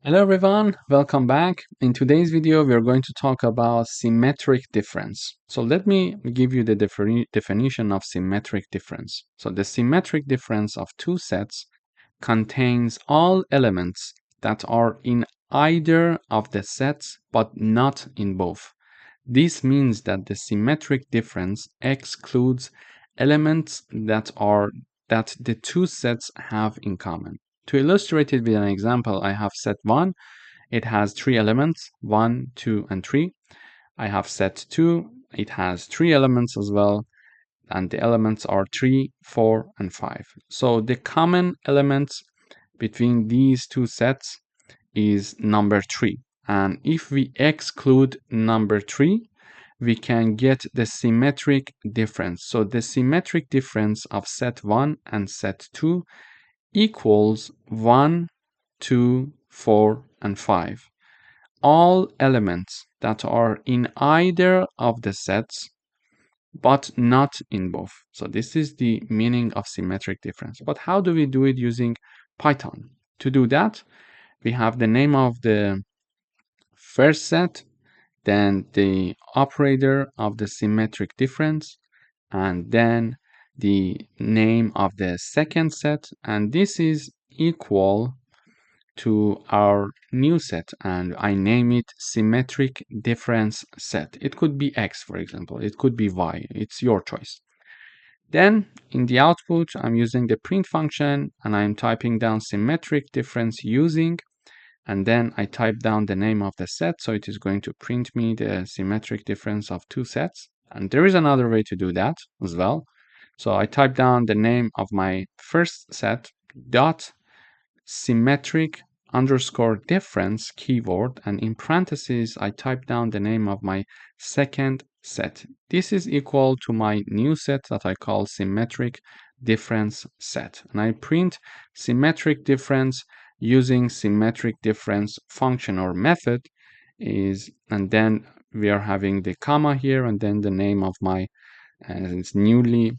Hello everyone, welcome back. In today's video, we are going to talk about symmetric difference. So let me give you the definition of symmetric difference. So the symmetric difference of two sets contains all elements that are in either of the sets but not in both. This means that the symmetric difference excludes elements that the two sets have in common. To illustrate it with an example, I have set 1. It has 3 elements, 1, 2, and 3. I have set 2. It has 3 elements as well, and the elements are 3, 4, and 5. So the common elements between these two sets is number 3. And if we exclude number 3, we can get the symmetric difference. So the symmetric difference of set 1 and set 2 equals 1, 2, 4, and 5. All elements that are in either of the sets but not in both. So this is the meaning of symmetric difference. But how do we do it using Python? To do that, we have the name of the first set, then the operator of the symmetric difference, and then the name of the second set, and this is equal to our new set, and I name it symmetric difference set. It could be X, for example, it could be Y, it's your choice. Then in the output, I'm using the print function and I'm typing down symmetric difference using, and then I type down the name of the set, so it is going to print me the symmetric difference of two sets. And there is another way to do that as well. So I type down the name of my first set dot symmetric underscore difference keyword, and in parentheses I type down the name of my second set. This is equal to my new set that I call symmetric difference set, and I print symmetric difference using symmetric difference function or method and then we are having the comma here and then the name of my newly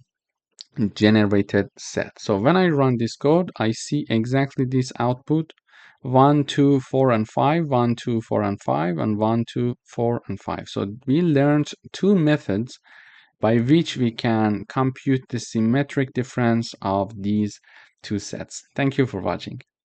generated set. So when I run this code, I see exactly this output: 1, 2, 4, and 5, 1, 2, 4, and 5, and 1, 2, 4, and 5. So we learned two methods by which we can compute the symmetric difference of these two sets. Thank you for watching.